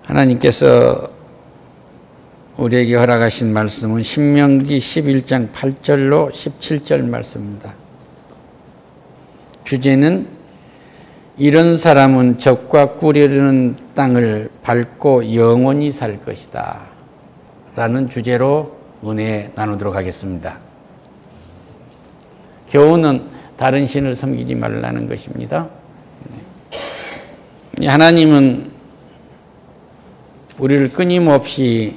하나님께서 우리에게 허락하신 말씀은 신명기 11장 8절로 17절 말씀입니다. 주제는 이런 사람은 적과 꿀이르는 땅을 밟고 영원히 살 것이다 라는 주제로 은혜 나누도록 하겠습니다. 교훈은 다른 신을 섬기지 말라는 것입니다. 하나님은 우리를 끊임없이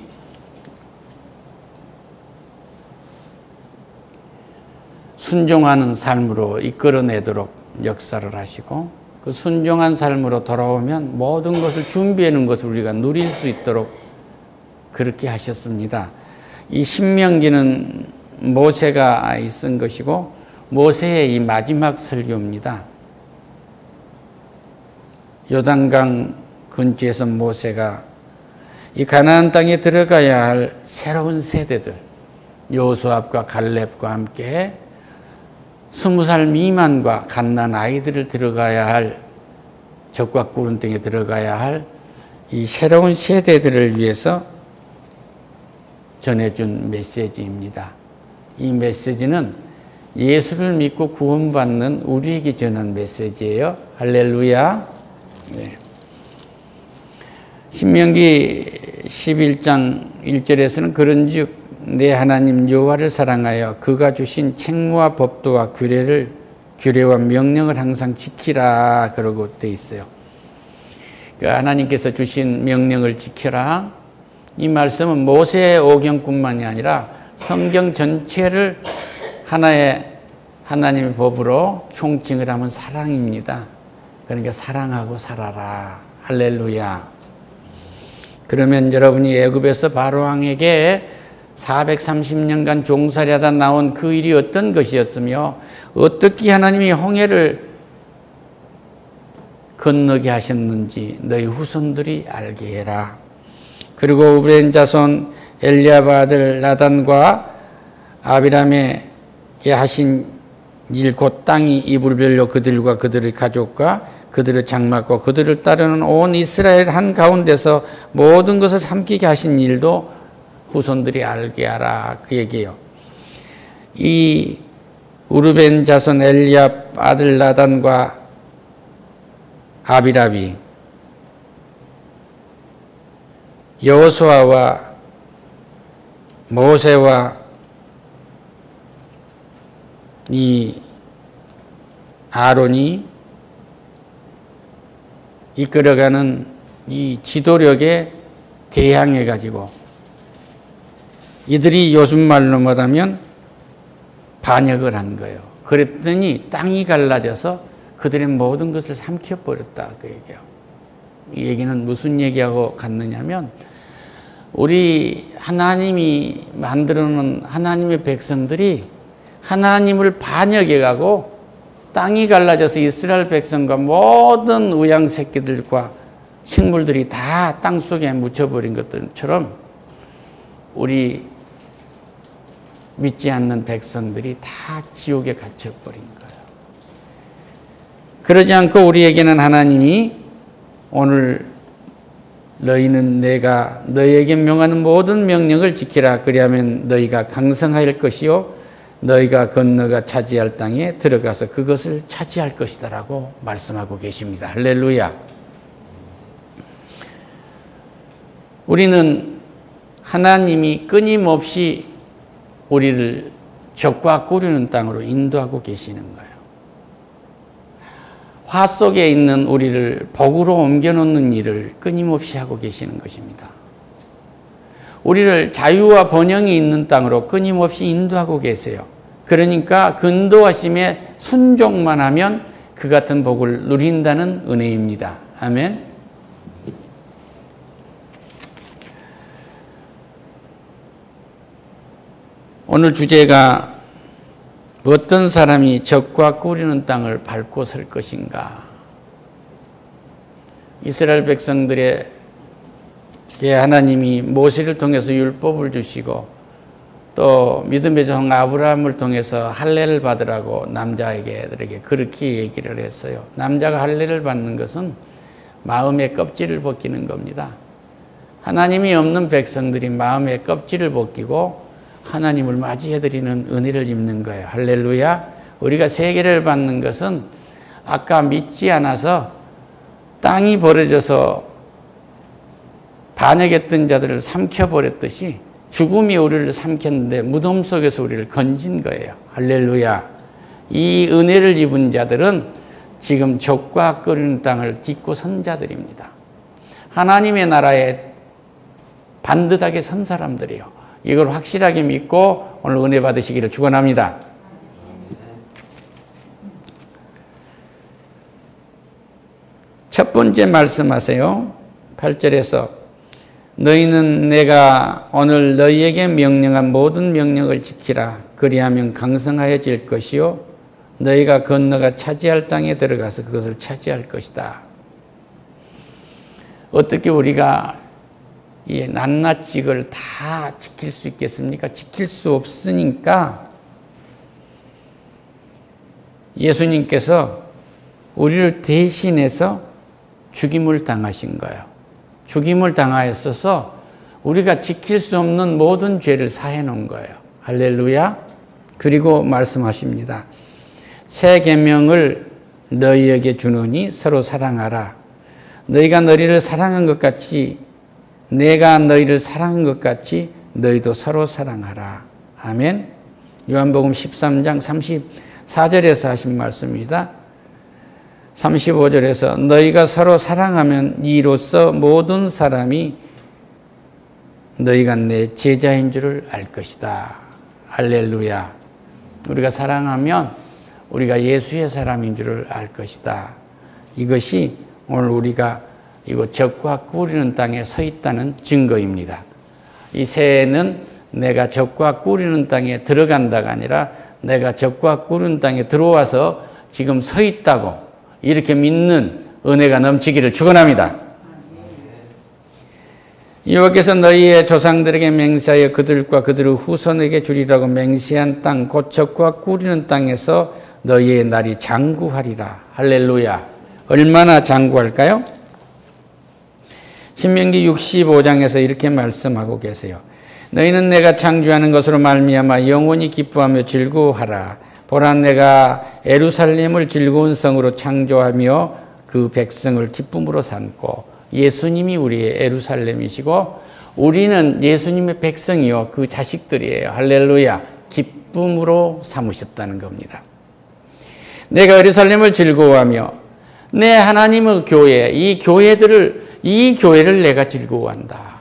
순종하는 삶으로 이끌어내도록 역사를 하시고 그 순종한 삶으로 돌아오면 모든 것을 준비해 놓은 것을 우리가 누릴 수 있도록 그렇게 하셨습니다. 이 신명기는 모세가 쓴 것이고 모세의 이 마지막 설교입니다. 요단강 근처에서 모세가 이 가나안 땅에 들어가야 할 새로운 세대들 여호수아과 갈렙과 함께 20살 미만과 갓난 아이들을 들어가야 할 적과 꿀은 땅에 들어가야 할 이 새로운 세대들을 위해서 전해준 메시지입니다. 이 메시지는 예수를 믿고 구원받는 우리에게 전한 메시지예요. 할렐루야. 네. 신명기 11장 1절에서는 그런즉 내 하나님 여호와를 사랑하여 그가 주신 책무와 법도와 규례와 명령을 항상 지키라 그러고 돼 있어요. 그러니까 하나님께서 주신 명령을 지켜라. 이 말씀은 모세의 오경뿐만이 아니라 성경 전체를 하나의 하나님의 법으로 총칭을 하면 사랑입니다. 그러니까 사랑하고 살아라. 할렐루야. 그러면 여러분이 애굽에서 바로왕에게 430년간 종살이하다 나온 그 일이 어떤 것이었으며 어떻게 하나님이 홍해를 건너게 하셨는지 너희 후손들이 알게 해라. 그리고 우브렌 자손 엘리압 아들 나단과 아비람에게 하신 일 곧 땅이 이불 별로 그들과 그들의 가족과 그들의 장막과 그들을 따르는 온 이스라엘 한가운데서 모든 것을 삼키게 하신 일도 후손들이 알게 하라 그 얘기예요. 이 우르벤 자손 엘리압 아들 나단과 아비람이 여호수아와 모세와 이 아론이 이끌어가는 이 지도력에 대항해 가지고 이들이 요즘 말로 말하면 반역을 한 거예요. 그랬더니 땅이 갈라져서 그들의 모든 것을 삼켜버렸다 그 얘기예요. 이 얘기는 무슨 얘기하고 같느냐면 우리 하나님이 만들어 놓은 하나님의 백성들이 하나님을 반역해가고 땅이 갈라져서 이스라엘 백성과 모든 우양 새끼들과 식물들이 다 땅속에 묻혀버린 것들처럼 우리 믿지 않는 백성들이 다 지옥에 갇혀버린 거예요. 그러지 않고 우리에게는 하나님이 오늘 너희는 내가 너희에게 명하는 모든 명령을 지키라. 그리하면 너희가 강성할 것이요 너희가 건너가 차지할 땅에 들어가서 그것을 차지할 것이다 라고 말씀하고 계십니다. 할렐루야. 우리는 하나님이 끊임없이 우리를 적과 꿀이는 땅으로 인도하고 계시는 거예요. 화 속에 있는 우리를 복으로 옮겨놓는 일을 끊임없이 하고 계시는 것입니다. 우리를 자유와 번영이 있는 땅으로 끊임없이 인도하고 계세요. 그러니까 그 인도하심에 순종만 하면 그 같은 복을 누린다는 은혜입니다. 아멘. 오늘 주제가 어떤 사람이 적과 꿀이는 땅을 밟고 설 것인가. 이스라엘 백성들에게 하나님이 모세를 통해서 율법을 주시고 또 믿음의 종 아브라함을 통해서 할례를 받으라고 남자에게 그렇게 얘기를 했어요. 남자가 할례를 받는 것은 마음의 껍질을 벗기는 겁니다. 하나님이 없는 백성들이 마음의 껍질을 벗기고 하나님을 맞이해드리는 은혜를 입는 거예요. 할렐루야. 우리가 세계를 받는 것은 아까 믿지 않아서 땅이 벌어져서 반역했던 자들을 삼켜버렸듯이 죽음이 우리를 삼켰는데 무덤 속에서 우리를 건진 거예요. 할렐루야. 이 은혜를 입은 자들은 지금 적과 끓이는 땅을 딛고 선 자들입니다. 하나님의 나라에 반듯하게 선 사람들이요. 이걸 확실하게 믿고 오늘 은혜 받으시기를 축원합니다. 첫 번째 말씀하세요. 8절에서 너희는 내가 오늘 너희에게 명령한 모든 명령을 지키라. 그리하면 강성하여질 것이요 너희가 건너가 차지할 땅에 들어가서 그것을 차지할 것이다. 어떻게 우리가 이 낱낱이 이걸 다 지킬 수 있겠습니까? 지킬 수 없으니까 예수님께서 우리를 대신해서 죽임을 당하신 거예요. 죽임을 당하였어서 우리가 지킬 수 없는 모든 죄를 사해 놓은 거예요. 할렐루야. 그리고 말씀하십니다. 새 계명을 너희에게 주노니 서로 사랑하라. 너희가 너희를 사랑한 것 같이 내가 너희를 사랑한 것 같이 너희도 서로 사랑하라. 아멘. 요한복음 13장 34절에서 하신 말씀입니다. 35절에서 너희가 서로 사랑하면 이로써 모든 사람이 너희가 내 제자인 줄을 알 것이다. 할렐루야. 우리가 사랑하면 우리가 예수의 사람인 줄을 알 것이다. 이것이 오늘 우리가 이곳 적과 꾸리는 땅에 서 있다는 증거입니다. 이 새해는 내가 적과 꾸리는 땅에 들어간다가 아니라 내가 적과 꾸리는 땅에 들어와서 지금 서 있다고 이렇게 믿는 은혜가 넘치기를 축원합니다. 여호와께서 너희의 조상들에게 맹세하여 그들과 그들의 후손에게 주리라고 맹세한 땅 곧 적과 꾸리는 땅에서 너희의 날이 장구하리라. 할렐루야. 얼마나 장구할까요? 신명기 65장에서 이렇게 말씀하고 계세요. 너희는 내가 창조하는 것으로 말미암아 영원히 기뻐하며 즐거워하라. 보라 내가 예루살렘을 즐거운 성으로 창조하며 그 백성을 기쁨으로 삼고 예수님이 우리의 예루살렘이시고 우리는 예수님의 백성이요 그 자식들이에요. 할렐루야. 기쁨으로 삼으셨다는 겁니다. 내가 예루살렘을 즐거워하며 내 하나님의 교회 이 교회를 내가 즐거워한다.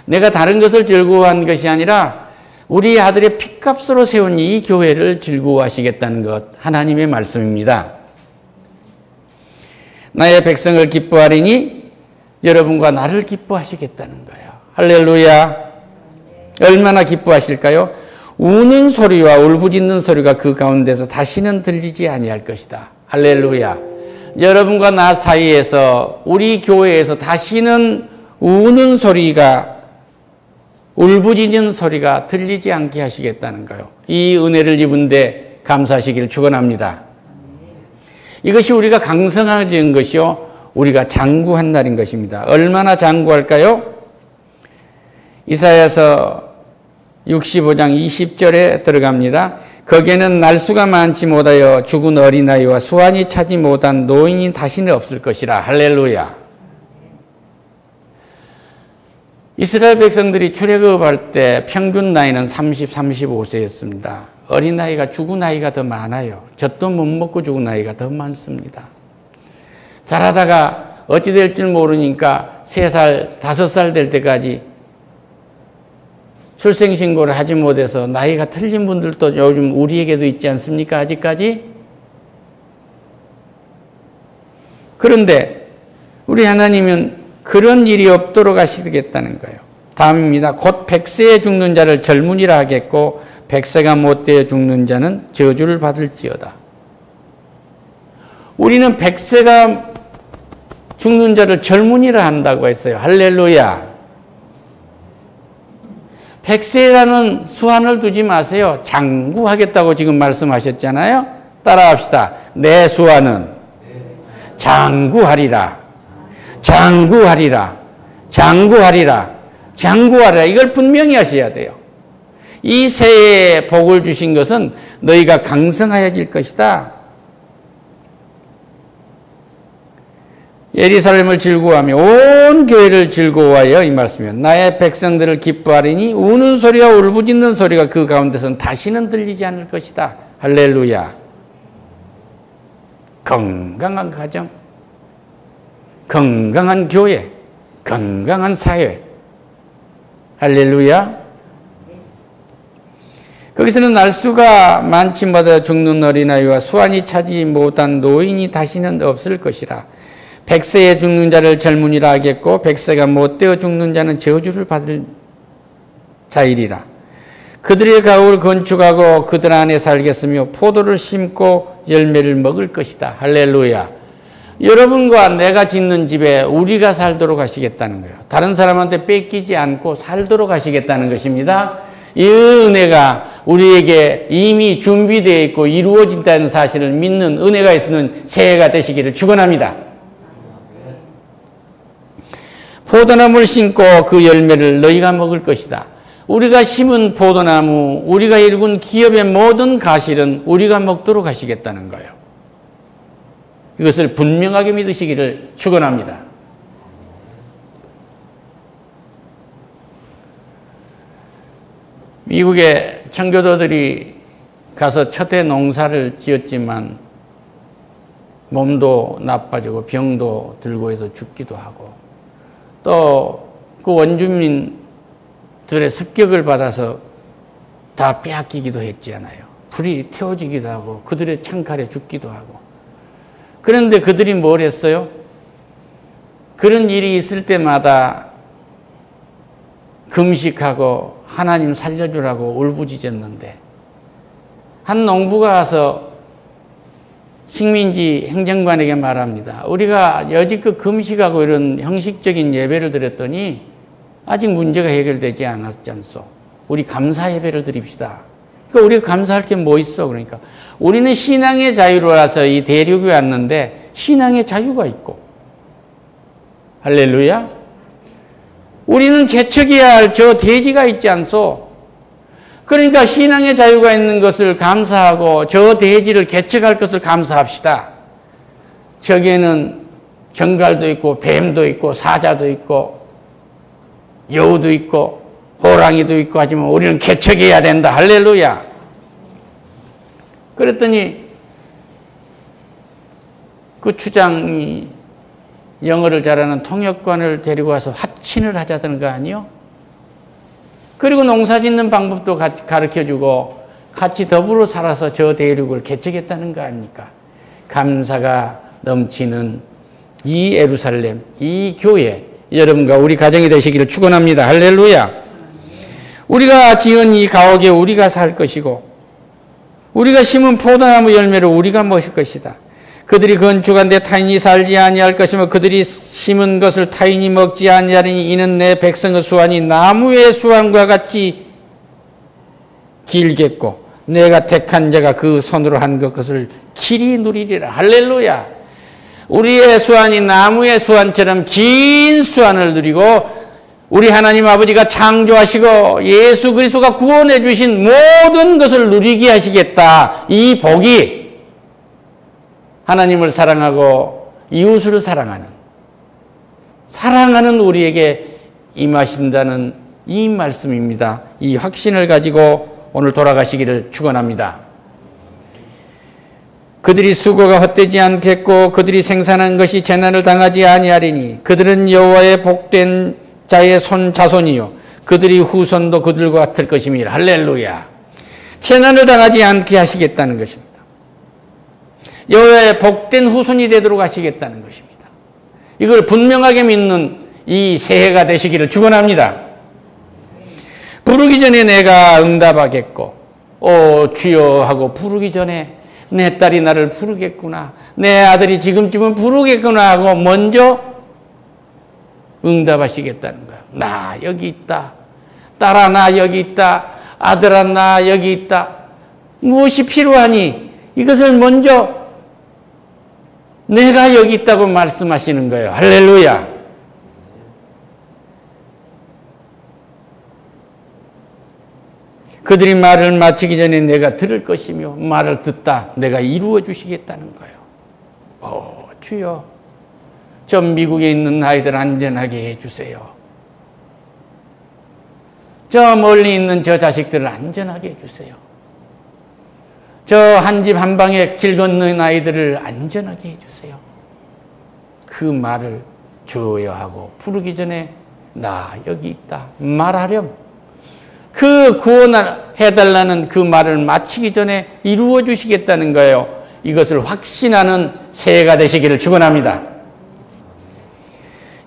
내가 다른 것을 즐거워한 것이 아니라 우리 아들의 핏값으로 세운 이 교회를 즐거워하시겠다는 것 하나님의 말씀입니다. 나의 백성을 기뻐하리니 여러분과 나를 기뻐하시겠다는 거예요. 할렐루야. 얼마나 기뻐하실까요? 우는 소리와 울부짖는 소리가 그 가운데서 다시는 들리지 아니할 것이다. 할렐루야. 여러분과 나 사이에서 우리 교회에서 다시는 우는 소리가 울부짖는 소리가 들리지 않게 하시겠다는 거예요. 이 은혜를 입은 데 감사하시기를 축원합니다. 이것이 우리가 강성해진 것이요 우리가 장구한 날인 것입니다. 얼마나 장구할까요? 이사야서 65장 20절에 들어갑니다. 거기에는 날수가 많지 못하여 죽은 어린아이와 수완이 차지 못한 노인이 다시는 없을 것이라. 할렐루야. 이스라엘 백성들이 출애굽할 때 평균 나이는 30, 35세였습니다. 어린아이가 죽은 아이가 더 많아요. 젖도 못 먹고 죽은 아이가 더 많습니다. 자라다가 어찌 될 줄 모르니까 3살, 5살 될 때까지 출생신고를 하지 못해서 나이가 틀린 분들도 요즘 우리에게도 있지 않습니까? 아직까지? 그런데 우리 하나님은 그런 일이 없도록 하시겠다는 거예요. 다음입니다. 곧 100세에 죽는 자를 젊은이라 하겠고 100세가 못되어 죽는 자는 저주를 받을지어다. 우리는 100세가 죽는 자를 젊은이라 한다고 했어요. 할렐루야. 100세라는 수완을 두지 마세요. 장구하겠다고 지금 말씀하셨잖아요. 따라합시다. 내 수완은 장구하리라. 장구하리라. 장구하리라. 장구하리라. 이걸 분명히 하셔야 돼요. 이 새해에 복을 주신 것은 너희가 강성하여질 것이다. 예루살렘을 즐거워하며 온 교회를 즐거워하여 이 말씀이요. 나의 백성들을 기뻐하리니 우는 소리와 울부짖는 소리가 그 가운데서는 다시는 들리지 않을 것이다. 할렐루야. 건강한 가정, 건강한 교회, 건강한 사회. 할렐루야. 거기서는 날수가 많지 못하여 죽는 어린아이와 수완이 차지 못한 노인이 다시는 없을 것이라. 백세에 죽는 자를 젊은이라 하겠고 백세가 못되어 죽는 자는 저주를 받을 자이리라. 그들의 가옥을 건축하고 그들 안에 살겠으며 포도를 심고 열매를 먹을 것이다. 할렐루야. 여러분과 내가 짓는 집에 우리가 살도록 하시겠다는 거예요. 다른 사람한테 뺏기지 않고 살도록 하시겠다는 것입니다. 이 은혜가 우리에게 이미 준비되어 있고 이루어진다는 사실을 믿는 은혜가 있는 새해가 되시기를 축원합니다. 포도나무를 심고 그 열매를 너희가 먹을 것이다. 우리가 심은 포도나무, 우리가 일군 기업의 모든 가실은 우리가 먹도록 하시겠다는 거예요. 이것을 분명하게 믿으시기를 축원합니다. 미국의 청교도들이 가서 첫해 농사를 지었지만 몸도 나빠지고 병도 들고 해서 죽기도 하고 또 그 원주민들의 습격을 받아서 다 빼앗기기도 했잖아요. 불이 태워지기도 하고 그들의 창칼에 죽기도 하고. 그런데 그들이 뭘 했어요? 그런 일이 있을 때마다 금식하고 하나님 살려주라고 울부짖었는데 한 농부가 와서 식민지 행정관에게 말합니다. 우리가 여지껏 금식하고 이런 형식적인 예배를 드렸더니 아직 문제가 해결되지 않았지 않소. 우리 감사 예배를 드립시다. 그러니까 우리가 감사할 게 뭐 있어? 그러니까 우리는 신앙의 자유로 와서 이 대륙에 왔는데 신앙의 자유가 있고 할렐루야. 우리는 개척해야 할 저 대지가 있지 않소. 그러니까 신앙의 자유가 있는 것을 감사하고 저 대지를 개척할 것을 감사합시다. 저기에는 정갈도 있고 뱀도 있고 사자도 있고 여우도 있고 호랑이도 있고 하지만 우리는 개척해야 된다. 할렐루야. 그랬더니 그 추장이 영어를 잘하는 통역관을 데리고 와서 화친을 하자던 거 아니요? 그리고 농사 짓는 방법도 가르쳐주고 같이 더불어 살아서 저 대륙을 개척했다는 거 아닙니까? 감사가 넘치는 이 예루살렘, 이 교회, 여러분과 우리 가정이 되시기를 축원합니다. 할렐루야. 우리가 지은 이 가옥에 우리가 살 것이고 우리가 심은 포도나무 열매를 우리가 먹을 것이다. 그들이 건축한 데 타인이 살지 아니할 것이며 그들이 심은 것을 타인이 먹지 아니하리니 이는 내 백성의 수완이 나무의 수완과 같이 길겠고 내가 택한 자가 그 손으로 한 것을 길이 누리리라. 할렐루야. 우리의 수완이 나무의 수완처럼 긴 수완을 누리고 우리 하나님 아버지가 창조하시고 예수 그리스도가 구원해 주신 모든 것을 누리게 하시겠다. 이 복이 하나님을 사랑하고 이웃을 사랑하는 우리에게 임하신다는 이 말씀입니다. 이 확신을 가지고 오늘 돌아가시기를 축원합니다. 그들이 수고가 헛되지 않겠고 그들이 생산한 것이 재난을 당하지 아니하리니 그들은 여호와의 복된 자의 자손이요 그들이 후손도 그들과 같을 것임이라. 할렐루야. 재난을 당하지 않게 하시겠다는 것입니다. 여호와의 복된 후손이 되도록 하시겠다는 것입니다. 이걸 분명하게 믿는 이 새해가 되시기를 축원합니다. 부르기 전에 내가 응답하겠고 주여 하고 부르기 전에 내 딸이 나를 부르겠구나, 내 아들이 지금쯤은 부르겠구나 하고 먼저 응답하시겠다는 거예요. 나 여기 있다. 딸아 나 여기 있다. 아들아 나 여기 있다. 무엇이 필요하니? 이것을 먼저 내가 여기 있다고 말씀하시는 거예요. 할렐루야. 그들이 말을 마치기 전에 내가 들을 것이며 말을 듣다 내가 이루어 주시겠다는 거예요. 주여, 저 미국에 있는 아이들 안전하게 해주세요. 저 멀리 있는 저 자식들을 안전하게 해주세요. 저 한 집 한 방에 길 건너는 아이들을 안전하게 해주세요. 그 말을 주여 하고 부르기 전에 나 여기 있다 말하렴. 그 구원해달라는 그 말을 마치기 전에 이루어 주시겠다는 거예요. 이것을 확신하는 새해가 되시기를 축원합니다.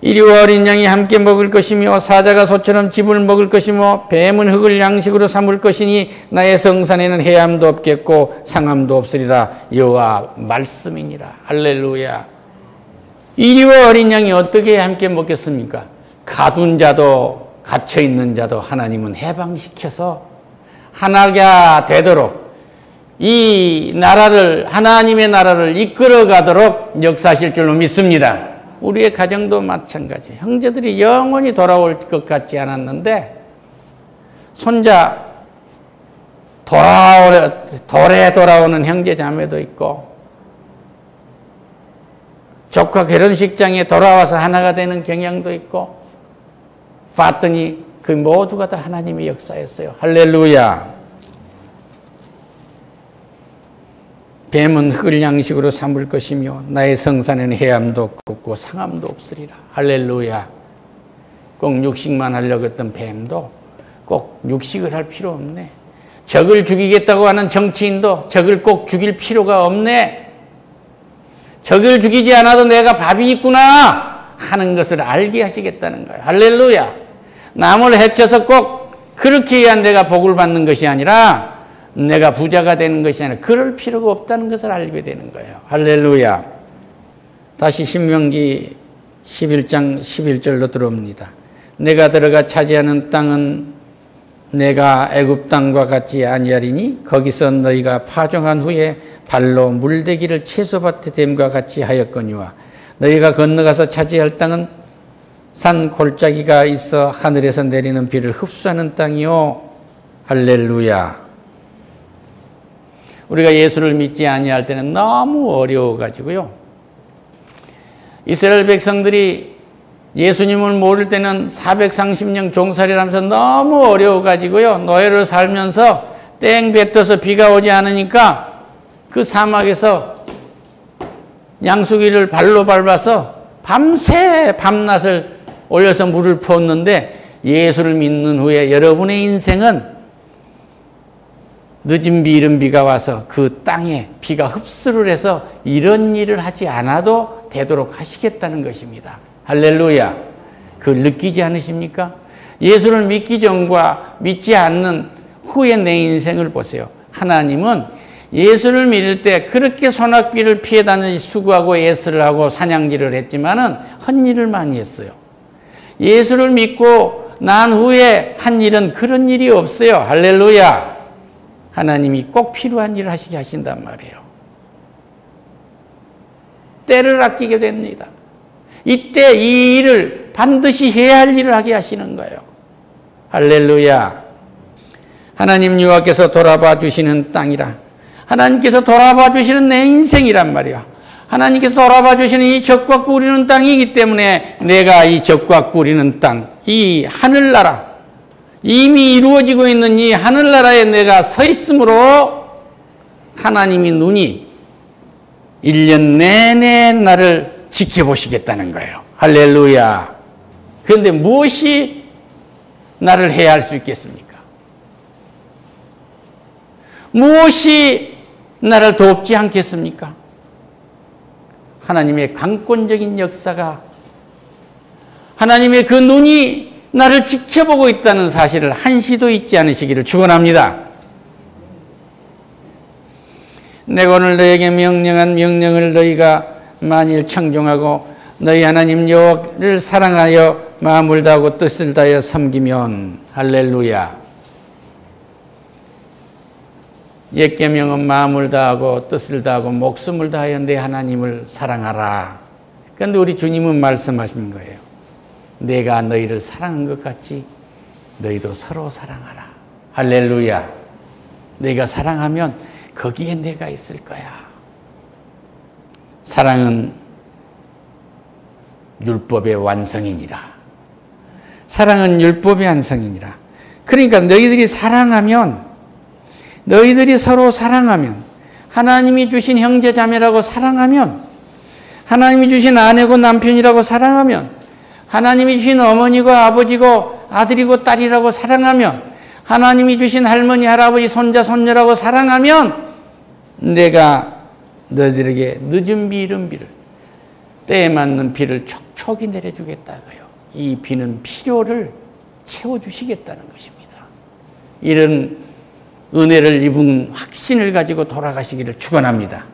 이리와 어린 양이 함께 먹을 것이며 사자가 소처럼 짚을 먹을 것이며 뱀은 흙을 양식으로 삼을 것이니 나의 성산에는 해함도 없겠고 상함도 없으리라. 여호와 말씀이니라. 할렐루야. 이리와 어린 양이 어떻게 함께 먹겠습니까? 가둔 자도 갇혀있는 자도 하나님은 해방시켜서 하나가 되도록 이 나라를, 하나님의 나라를 이끌어가도록 역사하실 줄로 믿습니다. 우리의 가정도 마찬가지예요. 형제들이 영원히 돌아올 것 같지 않았는데 손자 돌에 돌아오는 형제 자매도 있고 조카 결혼식장에 돌아와서 하나가 되는 경향도 있고 봤더니 그 모두가 다 하나님의 역사였어요. 할렐루야. 뱀은 흙을 양식으로 삼을 것이며 나의 성산에는 해함도 없고 상함도 없으리라. 할렐루야. 꼭 육식만 하려고 했던 뱀도 꼭 육식을 할 필요 없네. 적을 죽이겠다고 하는 정치인도 적을 꼭 죽일 필요가 없네. 적을 죽이지 않아도 내가 밥이 있구나 하는 것을 알게 하시겠다는 거예요. 할렐루야. 남을 해쳐서 꼭 그렇게 해야 내가 복을 받는 것이 아니라 내가 부자가 되는 것이 아니라 그럴 필요가 없다는 것을 알게 되는 거예요. 할렐루야. 다시 신명기 11장 11절로 들어옵니다. 내가 들어가 차지하는 땅은 내가 애굽 땅과 같지 아니하리니 거기서 너희가 파종한 후에 발로 물대기를 채소밭에 됨과 같이 하였거니와 너희가 건너가서 차지할 땅은 산 골짜기가 있어 하늘에서 내리는 비를 흡수하는 땅이요. 할렐루야. 우리가 예수를 믿지 아니할 때는 너무 어려워가지고요. 이스라엘 백성들이 예수님을 모를 때는 430년 종살이를 하면서 너무 어려워가지고요. 노예로 살면서 땡 뱉어서 비가 오지 않으니까 그 사막에서 양수기를 발로 밟아서 밤새 밤낮을 올려서 물을 부었는데 예수를 믿는 후에 여러분의 인생은 늦은 비 이른 비가 와서 그 땅에 비가 흡수를 해서 이런 일을 하지 않아도 되도록 하시겠다는 것입니다. 할렐루야. 그걸 느끼지 않으십니까? 예수를 믿기 전과 믿지 않는 후에 내 인생을 보세요. 하나님은 예수를 믿을 때 그렇게 소낙비를 피해 다니지 수고하고 애쓰를 하고 사냥질을 했지만은 헛일을 많이 했어요. 예수를 믿고 난 후에 한 일은 그런 일이 없어요. 할렐루야. 하나님이 꼭 필요한 일을 하시게 하신단 말이에요. 때를 아끼게 됩니다. 이때 이 일을 반드시 해야 할 일을 하게 하시는 거예요. 할렐루야. 하나님 여호와께서 돌아봐 주시는 땅이라. 하나님께서 돌아봐 주시는 내 인생이란 말이야. 하나님께서 돌아봐 주시는 이 적과 꿀이는 땅이기 때문에 내가 이 적과 꿀이는 땅, 이 하늘나라, 이미 이루어지고 있는 이 하늘나라에 내가 서 있으므로 하나님이 눈이 1년 내내 나를 지켜보시겠다는 거예요. 할렐루야. 그런데 무엇이 나를 해야 할 수 있겠습니까? 무엇이 나를 돕지 않겠습니까? 하나님의 강권적인 역사가, 하나님의 그 눈이 나를 지켜보고 있다는 사실을 한시도 잊지 않으시기를 축원합니다. 내가 오늘 너에게 명령한 명령을 너희가 만일 청종하고 너희 하나님 여호와를 사랑하여 마음을 다하고 뜻을 다하여 섬기면, 할렐루야. 옛 계명은 마음을 다하고 뜻을 다하고 목숨을 다하여 내 하나님을 사랑하라. 그런데 우리 주님은 말씀하신 거예요. 내가 너희를 사랑한 것 같이 너희도 서로 사랑하라. 할렐루야. 내가 사랑하면 거기에 내가 있을 거야. 사랑은 율법의 완성이니라. 사랑은 율법의 완성이니라. 그러니까 너희들이 사랑하면, 너희들이 서로 사랑하면, 하나님이 주신 형제 자매라고 사랑하면, 하나님이 주신 아내고 남편이라고 사랑하면, 하나님이 주신 어머니고 아버지고 아들이고 딸이라고 사랑하면, 하나님이 주신 할머니 할아버지 손자 손녀라고 사랑하면 내가 너희들에게 늦은 비 이른 비를, 때에 맞는 비를 촉촉이 내려주겠다고요. 이 비는 필요를 채워주시겠다는 것입니다. 이런 은혜를 입은 확신을 가지고 돌아가시기를 축원합니다.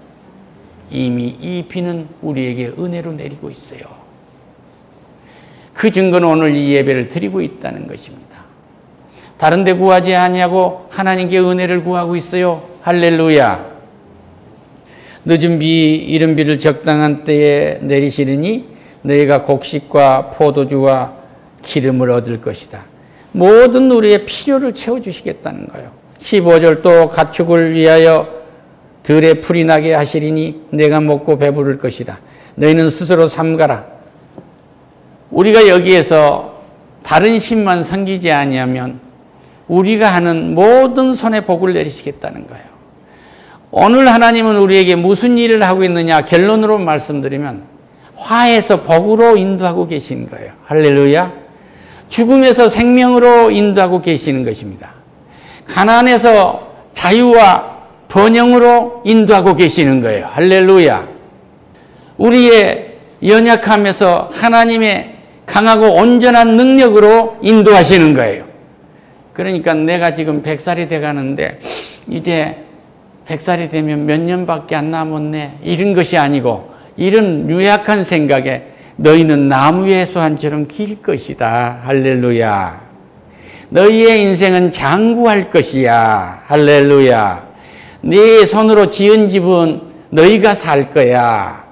이미 이 비는 우리에게 은혜로 내리고 있어요. 그 증거는 오늘 이 예배를 드리고 있다는 것입니다. 다른 데 구하지 아니하고 하나님께 은혜를 구하고 있어요. 할렐루야. 늦은 비 이른 비를 적당한 때에 내리시리니 너희가 곡식과 포도주와 기름을 얻을 것이다. 모든 우리의 필요를 채워주시겠다는 거예요. 15절 또 가축을 위하여 들에 풀이 나게 하시리니 내가 먹고 배부를 것이다. 너희는 스스로 삼가라. 우리가 여기에서 다른 신만 섬기지 아니하면 우리가 하는 모든 손에 복을 내리시겠다는 거예요. 오늘 하나님은 우리에게 무슨 일을 하고 있느냐 결론으로 말씀드리면 화에서 복으로 인도하고 계시는 거예요. 할렐루야. 죽음에서 생명으로 인도하고 계시는 것입니다. 가난에서 자유와 번영으로 인도하고 계시는 거예요. 할렐루야. 우리의 연약함에서 하나님의 강하고 온전한 능력으로 인도하시는 거예요. 그러니까 내가 지금 100살이 돼가는데 이제 100살이 되면 몇 년밖에 안 남았네, 이런 것이 아니고 이런 유약한 생각에 너희는 나무의 수한처럼 길 것이다. 할렐루야. 너희의 인생은 장구할 것이야. 할렐루야. 네 손으로 지은 집은 너희가 살 거야.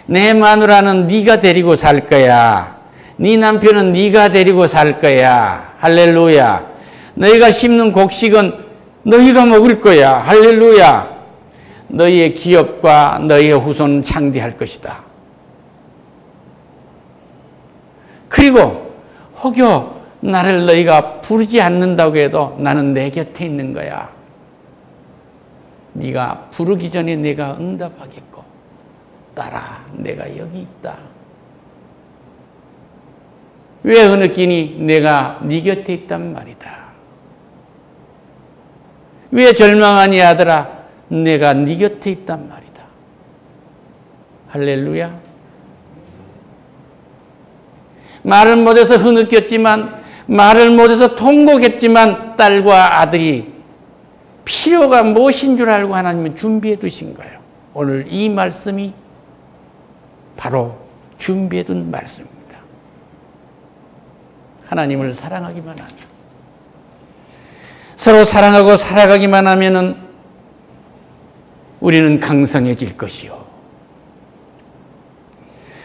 내 마누라는 네가 데리고 살 거야. 네 남편은 네가 데리고 살 거야. 할렐루야. 너희가 심는 곡식은 너희가 먹을 거야. 할렐루야. 너희의 기업과 너희의 후손은 창대할 것이다. 그리고 혹여 나를 너희가 부르지 않는다고 해도 나는 내 곁에 있는 거야. 네가 부르기 전에 내가 응답하겠고, 따라 내가 여기 있다. 왜 어느 끼니 내가 네 곁에 있단 말이다. 왜 절망하니 아들아, 내가 네 곁에 있단 말이다. 할렐루야. 말을 못해서 흐느꼈지만, 말을 못해서 통곡했지만 딸과 아들이 필요가 무엇인 줄 알고 하나님은 준비해 두신 거예요. 오늘 이 말씀이 바로 준비해 둔 말씀입니다. 하나님을 사랑하기만 하면, 서로 사랑하고 살아가기만 하면은 우리는 강성해질 것이요.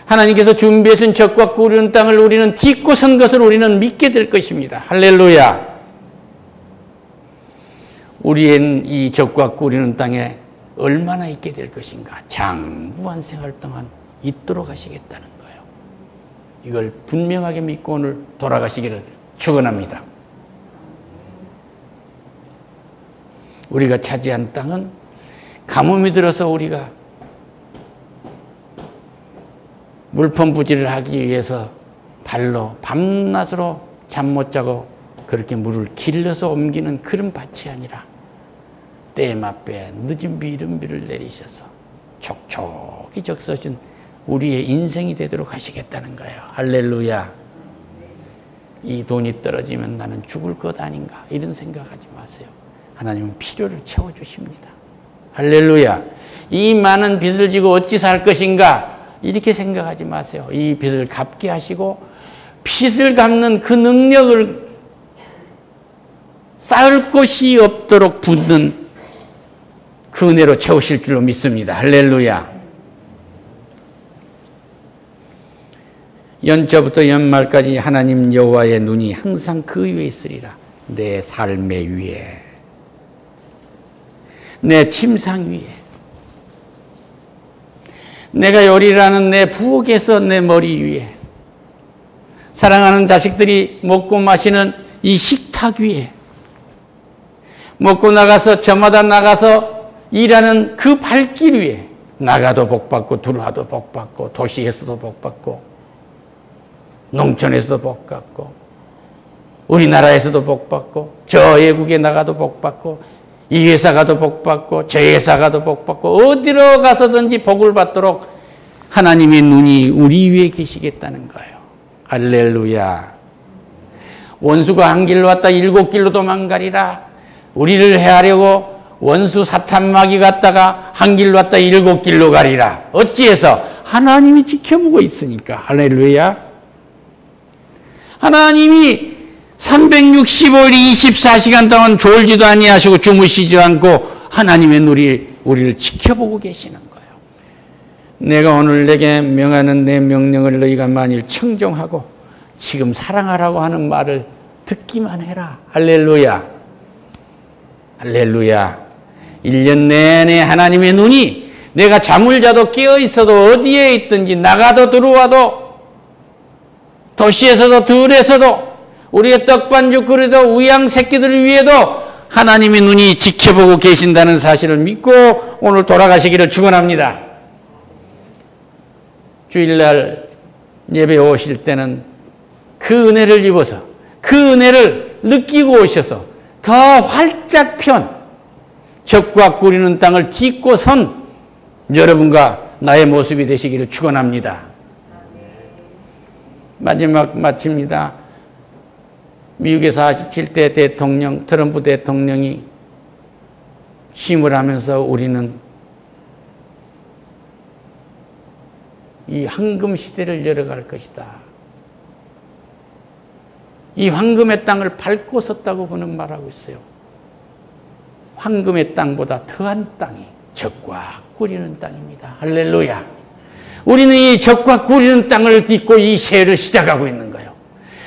하나님께서 준비해 준 적과 꿀은 땅을 우리는 딛고 선 것을 우리는 믿게 될 것입니다. 할렐루야. 우리는 이 적과 꿀이는 땅에 얼마나 있게 될 것인가? 장구한 생활 동안 있도록 하시겠다는 거예요. 이걸 분명하게 믿고 오늘 돌아가시기를 축원합니다. 우리가 차지한 땅은 가뭄이 들어서 우리가 물펌부지를 하기 위해서 발로 밤낮으로 잠 못 자고 그렇게 물을 길러서 옮기는 그런 밭이 아니라 때에 맞게 늦은 비 이른 비를 내리셔서 촉촉히 적셔진 우리의 인생이 되도록 하시겠다는 거예요. 할렐루야. 이 돈이 떨어지면 나는 죽을 것 아닌가, 이런 생각하지 마세요. 하나님은 필요를 채워주십니다. 할렐루야. 이 많은 빚을 지고 어찌 살 것인가, 이렇게 생각하지 마세요. 이 빚을 갚게 하시고 빚을 갚는 그 능력을 쌓을 곳이 없도록 붓는 그 은혜로 채우실 줄로 믿습니다. 할렐루야. 연초부터 연말까지 하나님 여호와의 눈이 항상 그 위에 있으리라. 내 삶의 위에, 내 침상 위에, 내가 요리라는 내 부엌에서 내 머리 위에, 사랑하는 자식들이 먹고 마시는 이 식탁 위에, 먹고 나가서 저마다 나가서 일하는 그 발길 위에, 나가도 복받고 들어와도 복받고 도시에서도 복받고 농촌에서도 복받고 우리나라에서도 복받고 저 외국에 나가도 복받고 이 회사 가도 복받고 저 회사 가도 복받고 어디로 가서든지 복을 받도록 하나님의 눈이 우리 위에 계시겠다는 거예요. 할렐루야. 원수가 한 길로 왔다 7길로 도망가리라. 우리를 해하려고 원수 사탄마귀 갔다가 한 길로 왔다 7길로 가리라. 어찌해서? 하나님이 지켜보고 있으니까. 할렐루야. 하나님이 365일 24시간 동안 졸지도 아니하시고 주무시지 않고 하나님의 눈이 우리를 지켜보고 계시는 거예요. 내가 오늘 내게 명하는 내 명령을 너희가 만일 청종하고 지금 사랑하라고 하는 말을 듣기만 해라. 할렐루야. 할렐루야. 1년 내내 하나님의 눈이 내가 잠을 자도 깨어 있어도 어디에 있든지 나가도 들어와도 도시에서도 들에서도 우리의 떡반죽 그릇도 우양 새끼들을 위해도 하나님의 눈이 지켜보고 계신다는 사실을 믿고 오늘 돌아가시기를 축원합니다. 주일날 예배 오실 때는 그 은혜를 입어서 그 은혜를 느끼고 오셔서 더 활짝 편 적과 꾸리는 땅을 딛고 선 여러분과 나의 모습이 되시기를 축원합니다. 마지막 마칩니다. 미국의 47대 대통령 트럼프 대통령이 취임을 하면서 우리는 이 황금 시대를 열어갈 것이다. 이 황금의 땅을 밟고 섰다고 그는 말하고 있어요. 황금의 땅보다 더한 땅이 적과 꾸리는 땅입니다. 할렐루야. 우리는 이 적과 꾸리는 땅을 딛고 이 세를 시작하고 있는 거예요.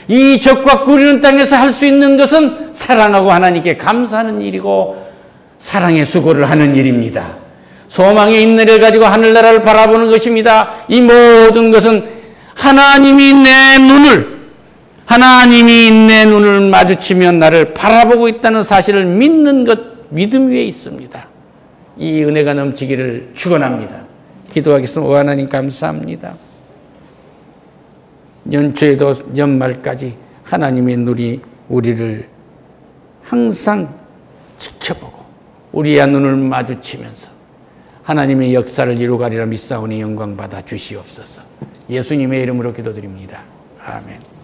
이 적과 꾸리는 땅에서 할 수 있는 것은 사랑하고 하나님께 감사하는 일이고 사랑의 수고를 하는 일입니다. 소망의 인내를 가지고 하늘나라를 바라보는 것입니다. 이 모든 것은 하나님이 내 눈을 마주치면 나를 바라보고 있다는 사실을 믿는 것, 믿음 위에 있습니다. 이 은혜가 넘치기를 축원합니다. 기도하겠습니다. 오 하나님 감사합니다. 연초에도 연말까지 하나님의 눈이 우리를 항상 지켜보고 우리의 눈을 마주치면서 하나님의 역사를 이루가리라 믿사오니 영광 받아 주시옵소서. 예수님의 이름으로 기도드립니다. 아멘.